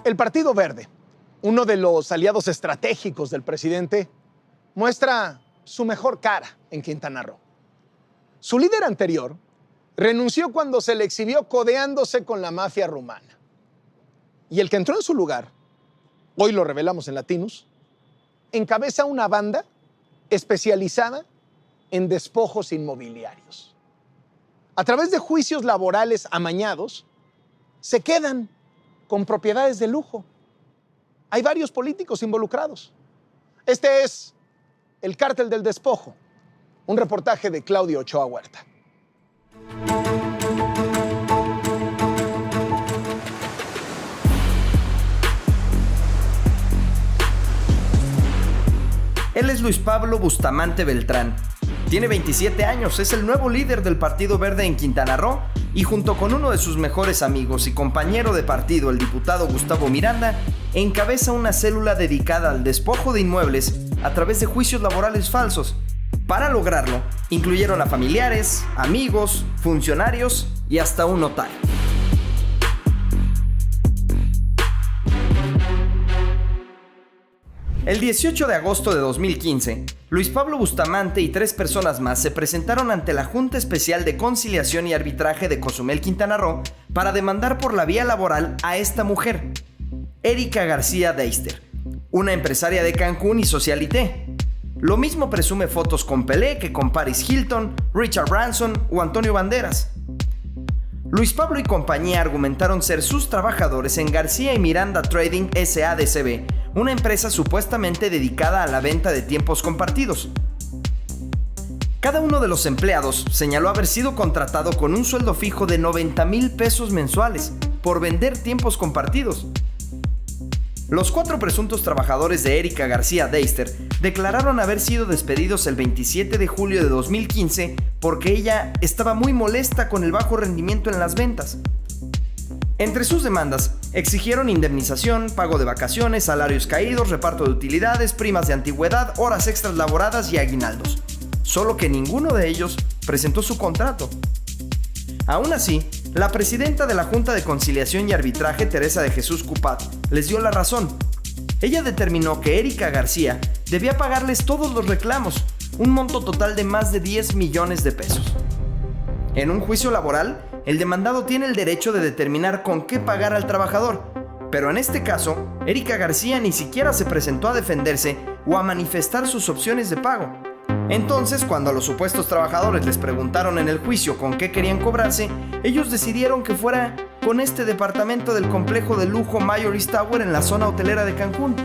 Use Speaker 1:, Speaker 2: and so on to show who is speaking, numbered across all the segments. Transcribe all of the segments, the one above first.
Speaker 1: El Partido Verde, uno de los aliados estratégicos del presidente, muestra su mejor cara en Quintana Roo. Su líder anterior renunció cuando se le exhibió codeándose con la mafia rumana. Y el que entró en su lugar, hoy lo revelamos en Latinus, encabeza una banda especializada en despojos inmobiliarios. A través de juicios laborales amañados, se quedan con propiedades de lujo. Hay varios políticos involucrados. Este es el cártel del despojo, un reportaje de Claudio Ochoa Huerta.
Speaker 2: Él es Luis Pablo Bustamante Beltrán. Tiene 27 años, es el nuevo líder del Partido Verde en Quintana Roo y junto con uno de sus mejores amigos y compañero de partido, el diputado Gustavo Miranda, encabeza una célula dedicada al despojo de inmuebles a través de juicios laborales falsos. Para lograrlo, incluyeron a familiares, amigos, funcionarios y hasta un notario. El 18 de agosto de 2015, Luis Pablo Bustamante y 3 personas más se presentaron ante la Junta Especial de Conciliación y Arbitraje de Cozumel, Quintana Roo, para demandar por la vía laboral a esta mujer, Erika García Deister, una empresaria de Cancún y socialité. Lo mismo presume fotos con Pelé que con Paris Hilton, Richard Branson o Antonio Banderas. Luis Pablo y compañía argumentaron ser sus trabajadores en García y Miranda Trading S.A.D.C.B., una empresa supuestamente dedicada a la venta de tiempos compartidos. Cada uno de los empleados señaló haber sido contratado con un sueldo fijo de 90,000 pesos mensuales por vender tiempos compartidos. Los 4 presuntos trabajadores de Erika García Deister declararon haber sido despedidos el 27 de julio de 2015 porque ella estaba muy molesta con el bajo rendimiento en las ventas. Entre sus demandas, exigieron indemnización, pago de vacaciones, salarios caídos, reparto de utilidades, primas de antigüedad, horas extras laboradas y aguinaldos. Solo que ninguno de ellos presentó su contrato. Aún así, la presidenta de la Junta de Conciliación y Arbitraje, Teresa de Jesús Cupat, les dio la razón. Ella determinó que Erika García debía pagarles todos los reclamos, un monto total de más de 10 millones de pesos. En un juicio laboral, el demandado tiene el derecho de determinar con qué pagar al trabajador, pero en este caso, Erika García ni siquiera se presentó a defenderse o a manifestar sus opciones de pago. Entonces, cuando a los supuestos trabajadores les preguntaron en el juicio con qué querían cobrarse, ellos decidieron que fuera con este departamento del complejo de lujo Mayor's Tower en la zona hotelera de Cancún.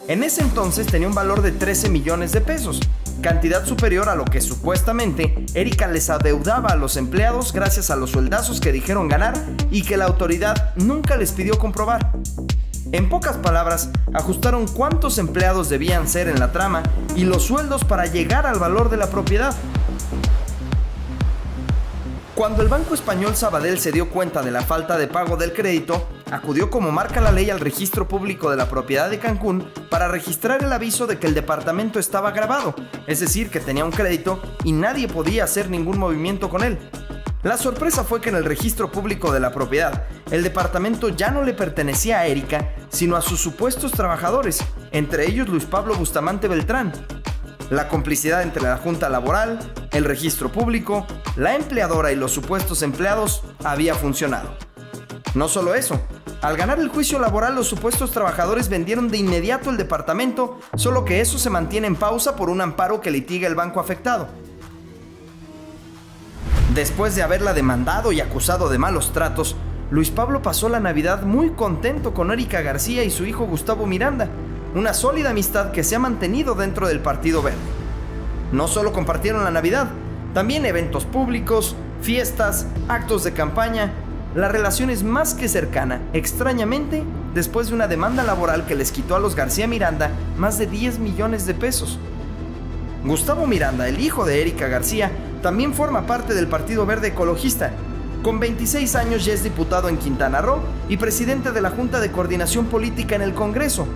Speaker 2: En ese entonces tenía un valor de 13 millones de pesos, cantidad superior a lo que supuestamente Erika les adeudaba a los empleados gracias a los sueldazos que dijeron ganar y que la autoridad nunca les pidió comprobar. En pocas palabras, ajustaron cuántos empleados debían ser en la trama y los sueldos para llegar al valor de la propiedad. Cuando el Banco Español Sabadell se dio cuenta de la falta de pago del crédito, acudió como marca la ley al Registro Público de la Propiedad de Cancún para registrar el aviso de que el departamento estaba grabado, es decir, que tenía un crédito y nadie podía hacer ningún movimiento con él. La sorpresa fue que en el Registro Público de la Propiedad, el departamento ya no le pertenecía a Erika, sino a sus supuestos trabajadores, entre ellos Luis Pablo Bustamante Beltrán. La complicidad entre la Junta Laboral, el Registro Público, la empleadora y los supuestos empleados había funcionado. No solo eso, al ganar el juicio laboral los supuestos trabajadores vendieron de inmediato el departamento, solo que eso se mantiene en pausa por un amparo que litiga el banco afectado. Después de haberla demandado y acusado de malos tratos, Luis Pablo pasó la Navidad muy contento con Erika García y su hijo Gustavo Miranda, una sólida amistad que se ha mantenido dentro del Partido Verde. No solo compartieron la Navidad, también eventos públicos, fiestas, actos de campaña. La relación es más que cercana, extrañamente, después de una demanda laboral que les quitó a los García Miranda más de 10 millones de pesos. Gustavo Miranda, el hijo de Erika García, también forma parte del Partido Verde Ecologista. Con 26 años ya es diputado en Quintana Roo y presidente de la Junta de Coordinación Política en el Congreso.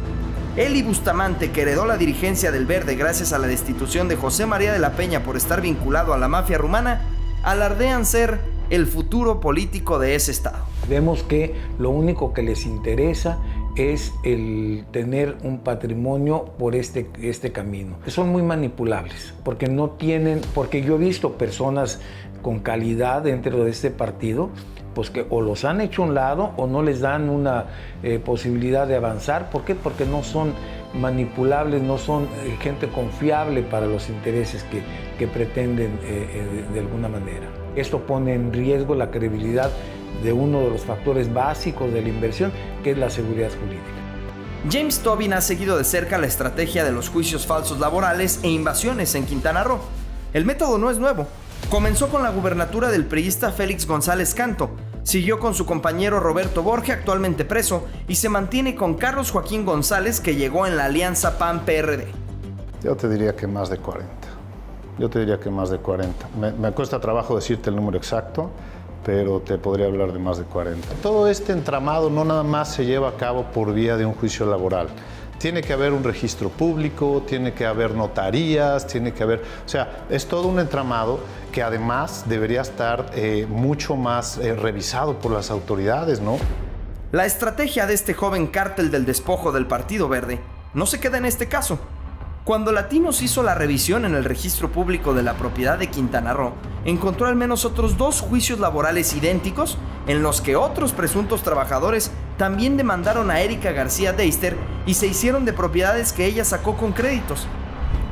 Speaker 2: Él y Bustamante, que heredó la dirigencia del Verde gracias a la destitución de José María de la Peña por estar vinculado a la mafia rumana, alardean ser el futuro político de ese estado.
Speaker 3: Vemos que lo único que les interesa es el tener un patrimonio por este camino. Son muy manipulables porque yo he visto personas con calidad dentro de este partido, pues que o los han hecho a un lado o no les dan una posibilidad de avanzar. ¿Por qué? Porque no son manipulables, no son gente confiable para los intereses que pretenden de alguna manera. Esto pone en riesgo la credibilidad de uno de los factores básicos de la inversión, que es la seguridad jurídica.
Speaker 2: James Tobin ha seguido de cerca la estrategia de los juicios falsos laborales e invasiones en Quintana Roo. El método no es nuevo. Comenzó con la gubernatura del priista Félix González Canto, siguió con su compañero Roberto Borge, actualmente preso, y se mantiene con Carlos Joaquín González, que llegó en la alianza PAN-PRD.
Speaker 4: Yo te diría que más de 40. Me cuesta trabajo decirte el número exacto, pero te podría hablar de más de 40. Todo este entramado no nada más se lleva a cabo por vía de un juicio laboral. Tiene que haber un registro público, tiene que haber notarías, o sea, es todo un entramado que además debería estar mucho más revisado por las autoridades, ¿no?
Speaker 2: La estrategia de este joven cártel del despojo del Partido Verde no se queda en este caso. Cuando Latinos hizo la revisión en el registro público de la propiedad de Quintana Roo, encontró al menos otros 2 juicios laborales idénticos en los que otros presuntos trabajadores también demandaron a Erika García Deister y se hicieron de propiedades que ella sacó con créditos.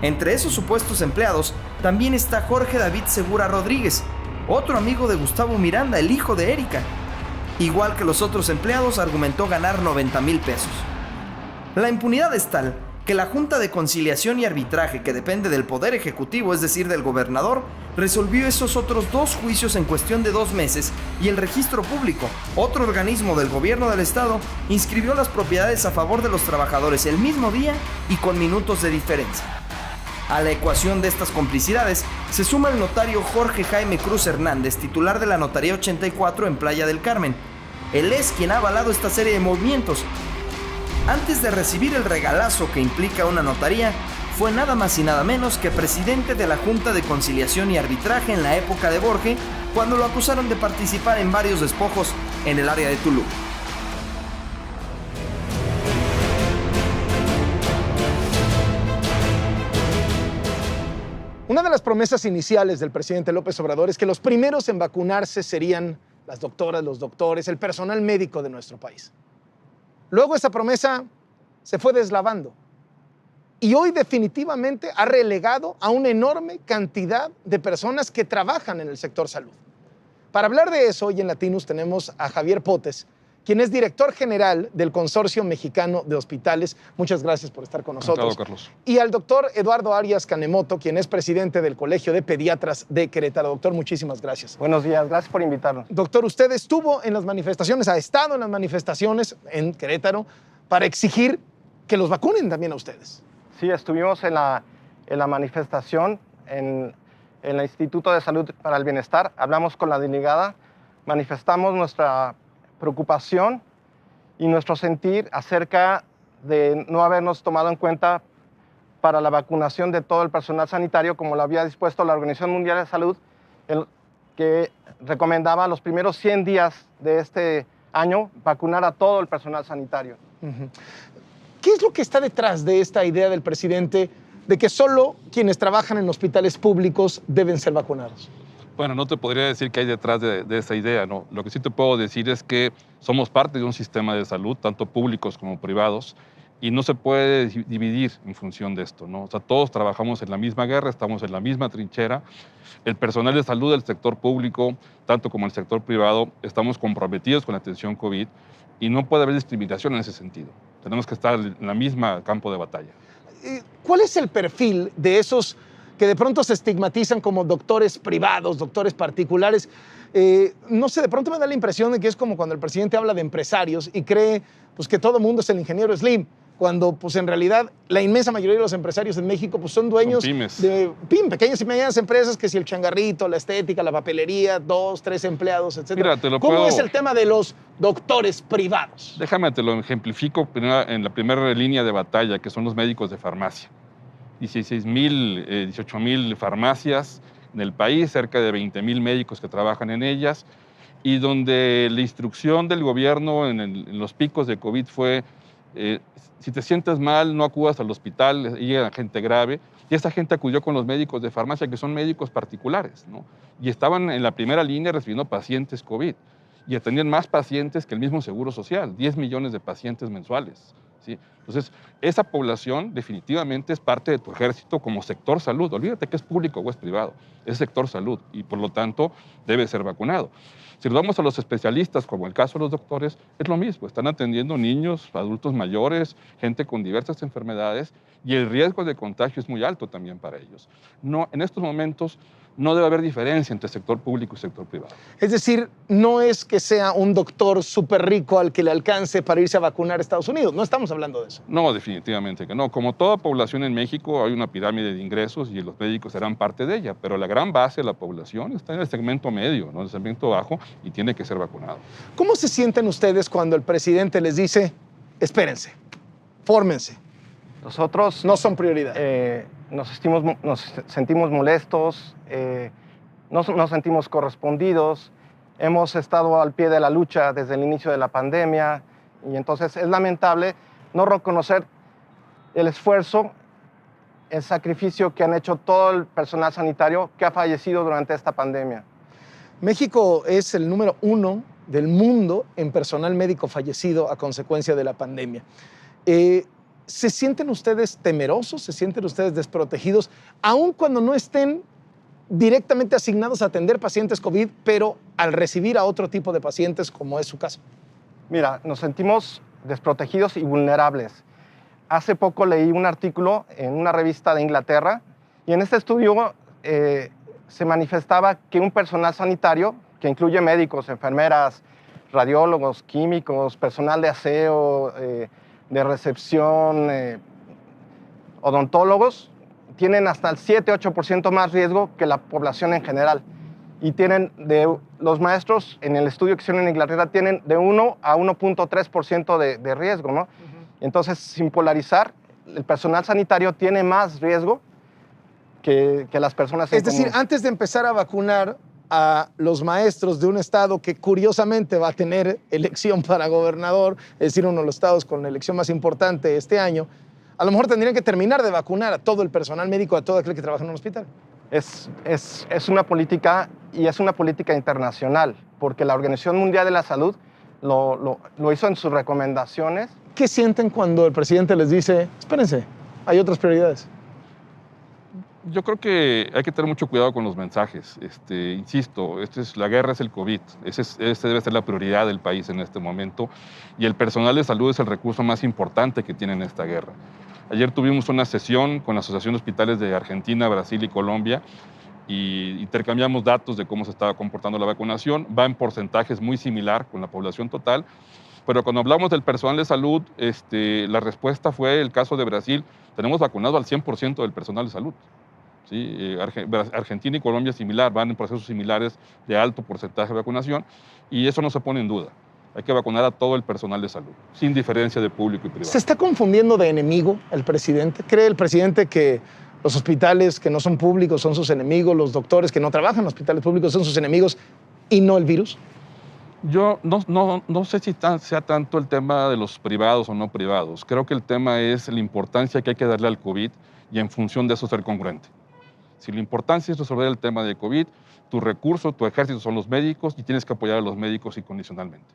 Speaker 2: Entre esos supuestos empleados también está Jorge David Segura Rodríguez, otro amigo de Gustavo Miranda, el hijo de Erika. Igual que los otros empleados, argumentó ganar 90,000 pesos. La impunidad es tal que la Junta de Conciliación y Arbitraje, que depende del Poder Ejecutivo, es decir, del gobernador, resolvió esos otros 2 juicios en cuestión de 2 meses, y el Registro Público, otro organismo del gobierno del estado, inscribió las propiedades a favor de los trabajadores el mismo día y con minutos de diferencia. A la ecuación de estas complicidades se suma el notario Jorge Jaime Cruz Hernández, titular de la Notaría 84 en Playa del Carmen. Él es quien ha avalado esta serie de movimientos. Antes de recibir el regalazo que implica una notaría, fue nada más y nada menos que presidente de la Junta de Conciliación y Arbitraje en la época de Borge, cuando lo acusaron de participar en varios despojos en el área de Tulum.
Speaker 1: Una de las promesas iniciales del presidente López Obrador es que los primeros en vacunarse serían las doctoras, los doctores, el personal médico de nuestro país. Luego esa promesa se fue deslavando y hoy definitivamente ha relegado a una enorme cantidad de personas que trabajan en el sector salud. Para hablar de eso, hoy en Latinos tenemos a Javier Potes, quien es director general del Consorcio Mexicano de Hospitales. Muchas gracias por estar con nosotros.
Speaker 5: Encantado, Carlos.
Speaker 1: Y al doctor Eduardo Arias Kanemoto, quien es presidente del Colegio de Pediatras de Querétaro. Doctor, muchísimas gracias.
Speaker 6: Buenos días, gracias por invitarnos.
Speaker 1: Doctor, usted estuvo en las manifestaciones, ha estado en las manifestaciones en Querétaro para exigir que los vacunen también a ustedes.
Speaker 6: Sí, estuvimos en la manifestación en el Instituto de Salud para el Bienestar. Hablamos con la delegada, manifestamos nuestra preocupación y nuestro sentir acerca de no habernos tomado en cuenta para la vacunación de todo el personal sanitario, como lo había dispuesto la Organización Mundial de Salud, que recomendaba los primeros 100 días de este año vacunar a todo el personal sanitario.
Speaker 1: ¿Qué es lo que está detrás de esta idea del presidente de que solo quienes trabajan en hospitales públicos deben ser vacunados?
Speaker 5: Bueno, no te podría decir qué hay detrás de esa idea, ¿no? Lo que sí te puedo decir es que somos parte de un sistema de salud, tanto públicos como privados, y no se puede dividir en función de esto, ¿no? O sea, todos trabajamos en la misma guerra, estamos en la misma trinchera. El personal de salud del sector público, tanto como el sector privado, estamos comprometidos con la atención COVID y no puede haber discriminación en ese sentido. Tenemos que estar en la misma campo de batalla.
Speaker 1: ¿Cuál es el perfil de esos que de pronto se estigmatizan como doctores privados, doctores particulares? No sé, de pronto me da la impresión de que es como cuando el presidente habla de empresarios y cree pues, que todo mundo es el ingeniero Slim, cuando pues, en realidad la inmensa mayoría de los empresarios en México pues, son dueños de pequeñas y medianas empresas, que si el changarrito, la estética, la papelería, 2, 3 empleados, etc. ¿Cómo es el tema de los doctores privados?
Speaker 5: Déjame, te lo ejemplifico en la primera línea de batalla, que son los médicos de farmacia. 18,000 farmacias en el país, cerca de 20,000 médicos que trabajan en ellas, y donde la instrucción del gobierno en los picos de COVID fue Si te sientes mal, no acudas al hospital, llega gente grave. Y esa gente acudió con los médicos de farmacia, que son médicos particulares, ¿no? Y estaban en la primera línea recibiendo pacientes COVID. Y atendían más pacientes que el mismo Seguro Social, 10 millones de pacientes mensuales, ¿sí? Entonces, esa población definitivamente es parte de tu ejército como sector salud. Olvídate que es público o es privado, es sector salud y por lo tanto debe ser vacunado. Si nos vamos a los especialistas, como el caso de los doctores, es lo mismo. Están atendiendo niños, adultos mayores, gente con diversas enfermedades y el riesgo de contagio es muy alto también para ellos. No, en estos momentos no debe haber diferencia entre sector público y sector privado.
Speaker 1: Es decir, no es que sea un doctor súper rico al que le alcance para irse a vacunar a Estados Unidos. No estamos hablando de eso.
Speaker 5: No, definitivamente que no. Como toda población en México, hay una pirámide de ingresos y los médicos serán parte de ella, pero la gran base de la población está en el segmento medio, ¿no? En el segmento bajo, y tiene que ser vacunado.
Speaker 1: ¿Cómo se sienten ustedes cuando el presidente les dice, espérense, fórmense,
Speaker 6: Nosotros
Speaker 1: no son prioridad?
Speaker 6: nos sentimos molestos, nos sentimos correspondidos, hemos estado al pie de la lucha desde el inicio de la pandemia y entonces es lamentable no reconocer el esfuerzo, el sacrificio que han hecho todo el personal sanitario que ha fallecido durante esta pandemia.
Speaker 1: México es el número 1 del mundo en personal médico fallecido a consecuencia de la pandemia. ¿Se sienten ustedes temerosos? ¿Se sienten ustedes desprotegidos? Aun cuando no estén directamente asignados a atender pacientes COVID, pero al recibir a otro tipo de pacientes, como es su caso.
Speaker 6: Mira, nos sentimos desprotegidos y vulnerables. Hace poco leí un artículo en una revista de Inglaterra y en este estudio se manifestaba que un personal sanitario, que incluye médicos, enfermeras, radiólogos, químicos, personal de aseo, de recepción, odontólogos, tienen hasta el 7-8% más riesgo que la población en general. Y tienen, los maestros en el estudio que hicieron en Inglaterra, tienen de 1 a 1.3% de riesgo, ¿no? Entonces, sin polarizar, el personal sanitario tiene más riesgo que las personas en
Speaker 1: Es decir,
Speaker 6: común.
Speaker 1: antes de empezar a vacunar a los maestros de un estado que curiosamente va a tener elección para gobernador, es decir, uno de los estados con la elección más importante este año, a lo mejor tendrían que terminar de vacunar a todo el personal médico, a todo aquel que trabaja en un hospital.
Speaker 6: Es una política y es una política internacional, porque la Organización Mundial de la Salud lo hizo en sus recomendaciones.
Speaker 1: ¿Qué sienten cuando el presidente les dice, espérense, hay otras prioridades?
Speaker 5: Yo creo que hay que tener mucho cuidado con los mensajes. Insisto, la guerra es el COVID. Ese debe ser la prioridad del país en este momento. Y el personal de salud es el recurso más importante que tiene en esta guerra. Ayer tuvimos una sesión con la Asociación de Hospitales de Argentina, Brasil y Colombia y intercambiamos datos de cómo se estaba comportando la vacunación. Va en porcentajes muy similar con la población total. Pero cuando hablamos del personal de salud, la respuesta fue el caso de Brasil. Tenemos vacunado al 100% del personal de salud. ¿Sí? Argentina y Colombia similar, van en procesos similares de alto porcentaje de vacunación y eso no se pone en duda. Hay que vacunar a todo el personal de salud, sin diferencia de público y privado.
Speaker 1: ¿Se está confundiendo de enemigo el presidente? ¿Cree el presidente que los hospitales que no son públicos son sus enemigos, los doctores que no trabajan en hospitales públicos son sus enemigos y no el virus?
Speaker 5: Yo no sé si sea tanto el tema de los privados o no privados. Creo que el tema es la importancia que hay que darle al COVID y en función de eso ser congruente. Si la importancia es resolver el tema de COVID, tu recurso, tu ejército son los médicos y tienes que apoyar a los médicos incondicionalmente.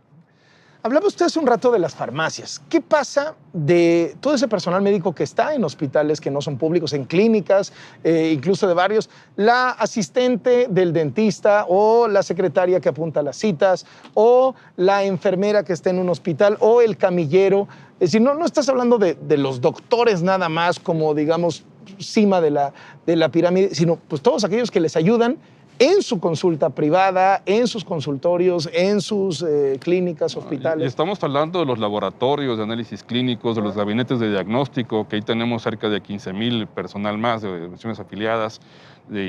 Speaker 1: Hablaba usted hace un rato de las farmacias. ¿Qué pasa de todo ese personal médico que está en hospitales que no son públicos, en clínicas, incluso de varios? La asistente del dentista o la secretaria que apunta las citas o la enfermera que está en un hospital o el camillero. Es decir, no estás hablando de los doctores nada más como, digamos, cima de la pirámide, sino pues todos aquellos que les ayudan en su consulta privada, en sus consultorios, en sus clínicas, hospitales.
Speaker 5: Y estamos hablando de los laboratorios de análisis clínicos, de los gabinetes de diagnóstico, que ahí tenemos cerca de 15,000 personal más de organizaciones afiliadas,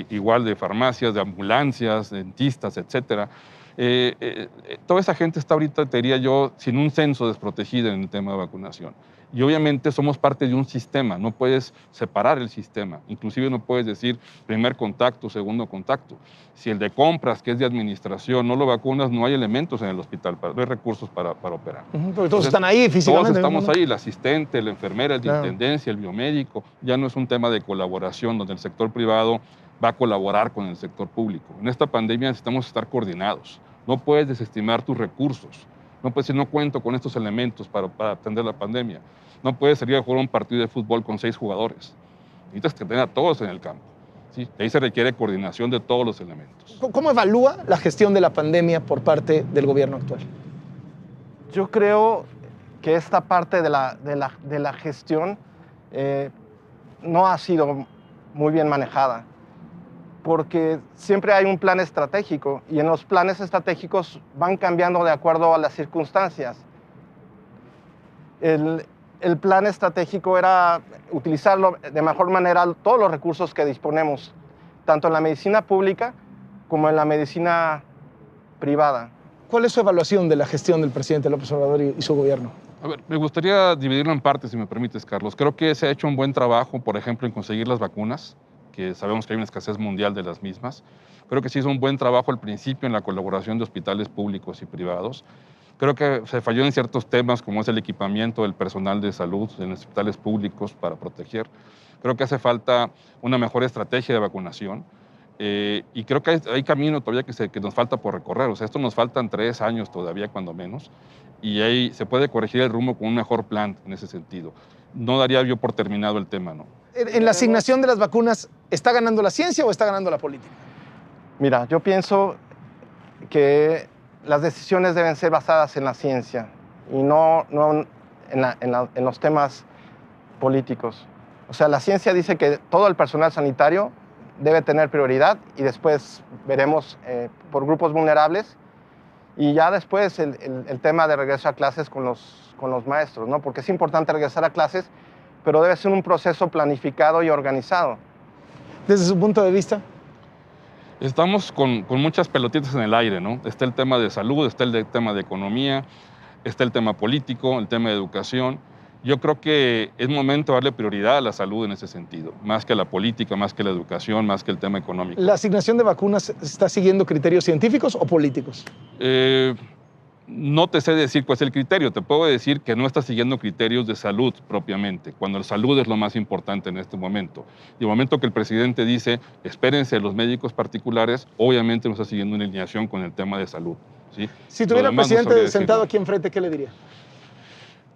Speaker 5: igual de farmacias, de ambulancias, dentistas, etcétera. Toda esa gente está ahorita, te diría yo, sin un censo, desprotegida en el tema de vacunación. Y obviamente somos parte de un sistema, no puedes separar el sistema, inclusive no puedes decir primer contacto, segundo contacto. Si el de compras, que es de administración, no lo vacunas, no hay elementos en el hospital, no hay recursos para operar.
Speaker 1: Porque todos
Speaker 5: Entonces,
Speaker 1: están ahí físicamente.
Speaker 5: Todos estamos
Speaker 1: ¿no?
Speaker 5: ahí, el asistente, la enfermera, el de
Speaker 1: Claro.
Speaker 5: intendencia, el biomédico. Ya no es un tema de colaboración donde el sector privado va a colaborar con el sector público. En esta pandemia necesitamos estar coordinados. No puedes desestimar tus recursos. No puedes decir, no cuento con estos elementos para atender la pandemia. No puedes salir a jugar un partido de fútbol con 6 jugadores. Necesitas tener a todos en el campo. ¿Sí? Ahí se requiere coordinación de todos los elementos.
Speaker 1: ¿Cómo evalúa la gestión de la pandemia por parte del gobierno actual?
Speaker 6: Yo creo que esta parte de la gestión no ha sido muy bien manejada, porque siempre hay un plan estratégico y en los planes estratégicos van cambiando de acuerdo a las circunstancias. El plan estratégico era utilizarlo de mejor manera todos los recursos que disponemos, tanto en la medicina pública como en la medicina privada.
Speaker 1: ¿Cuál es su evaluación de la gestión del presidente López Obrador y su gobierno?
Speaker 5: A ver, me gustaría dividirlo en partes, si me permites, Carlos. Creo que se ha hecho un buen trabajo, por ejemplo, en conseguir las vacunas, que sabemos que hay una escasez mundial de las mismas. Creo que se hizo un buen trabajo al principio en la colaboración de hospitales públicos y privados. Creo que se falló en ciertos temas, como es el equipamiento del personal de salud en los hospitales públicos para proteger. Creo que hace falta una mejor estrategia de vacunación. Y creo que hay camino todavía que nos falta por recorrer. O sea, esto nos faltan 3 años todavía, cuando menos. Y ahí se puede corregir el rumbo con un mejor plan en ese sentido. No daría yo por terminado el tema, ¿no?
Speaker 1: En la asignación de las vacunas, ¿está ganando la ciencia o está ganando la política?
Speaker 6: Mira, yo pienso que las decisiones deben ser basadas en la ciencia y no en los temas políticos. O sea, la ciencia dice que todo el personal sanitario debe tener prioridad y después veremos por grupos vulnerables y ya después el tema de regreso a clases con los maestros, ¿no? Porque es importante regresar a clases, pero debe ser un proceso planificado y organizado.
Speaker 1: Desde su punto de vista.
Speaker 5: Estamos con muchas pelotitas en el aire, ¿no? Está el tema de salud, está el tema de economía, está el tema político, el tema de educación. Yo creo que es momento de darle prioridad a la salud en ese sentido, más que a la política, más que a la educación, más que el tema económico.
Speaker 1: ¿La asignación de vacunas está siguiendo criterios científicos o políticos?
Speaker 5: No te sé decir cuál es el criterio, te puedo decir que no está siguiendo criterios de salud propiamente, cuando la salud es lo más importante en este momento. Y el momento que el presidente dice, espérense los médicos particulares, obviamente no está siguiendo una alineación con el tema de salud. ¿Sí?
Speaker 1: Si tuviera
Speaker 5: Lo
Speaker 1: el
Speaker 5: demás no
Speaker 1: presidente
Speaker 5: sabría
Speaker 1: sentado
Speaker 5: decirlo.
Speaker 1: aquí enfrente, ¿qué le diría?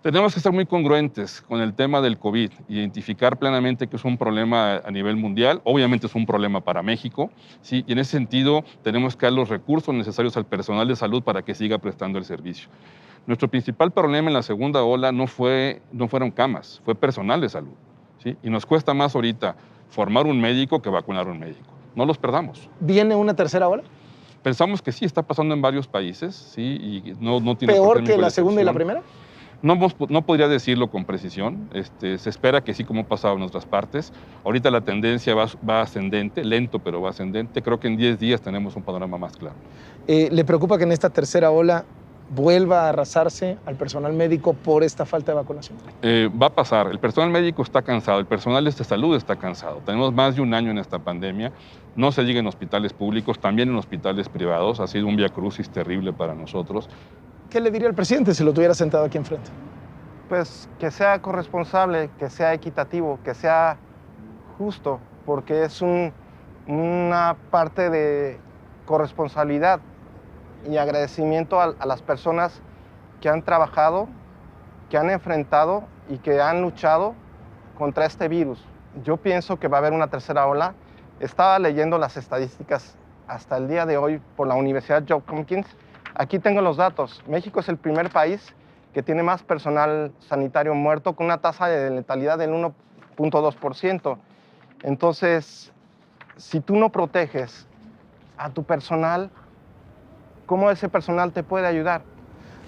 Speaker 5: Tenemos que estar muy congruentes con el tema del COVID, identificar plenamente que es un problema a nivel mundial, obviamente es un problema para México, ¿sí? Y en ese sentido tenemos que dar los recursos necesarios al personal de salud para que siga prestando el servicio. Nuestro principal problema en la segunda ola no fueron camas, fue personal de salud, ¿sí? Y nos cuesta más ahorita formar un médico que vacunar un médico. No los perdamos.
Speaker 1: ¿Viene una tercera ola?
Speaker 5: Pensamos que sí, está pasando en varios países, ¿sí? Y no tiene por
Speaker 1: ¿Peor
Speaker 5: qué
Speaker 1: que
Speaker 5: ninguna
Speaker 1: la segunda y la
Speaker 5: excepción.
Speaker 1: primera?
Speaker 5: No podría decirlo con precisión. Se espera que sí, como ha pasado en otras partes. Ahorita la tendencia va ascendente, lento, pero va ascendente. Creo que en 10 días tenemos un panorama más claro.
Speaker 1: ¿Le preocupa que en esta tercera ola vuelva a arrasarse al personal médico por esta falta de vacunación?
Speaker 5: Va a pasar. El personal médico está cansado, el personal de salud está cansado. Tenemos más de un año en esta pandemia. No se diga en hospitales públicos, también en hospitales privados. Ha sido un viacrucis terrible para nosotros.
Speaker 1: ¿Qué le diría al presidente si lo tuviera sentado aquí enfrente?
Speaker 6: Pues que sea corresponsable, que sea equitativo, que sea justo, porque es una parte de corresponsabilidad y agradecimiento a las personas que han trabajado, que han enfrentado y que han luchado contra este virus. Yo pienso que va a haber una tercera ola. Estaba leyendo las estadísticas hasta el día de hoy por la Universidad Johns Hopkins. Aquí tengo los datos. México es el primer país que tiene más personal sanitario muerto con una tasa de letalidad del 1.2%. Entonces, si tú no proteges a tu personal, ¿cómo ese personal te puede ayudar?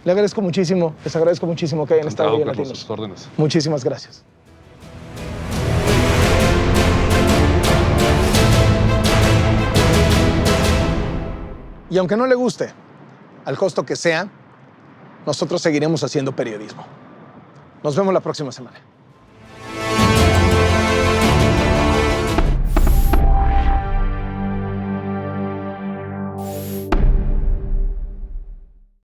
Speaker 1: Le agradezco muchísimo, les agradezco muchísimo que hayan estado hoy en
Speaker 5: Carlos,
Speaker 1: Latinos.
Speaker 5: sus órdenes.
Speaker 1: Muchísimas gracias. Y aunque no le guste, al costo que sea, nosotros seguiremos haciendo periodismo. Nos vemos la próxima semana.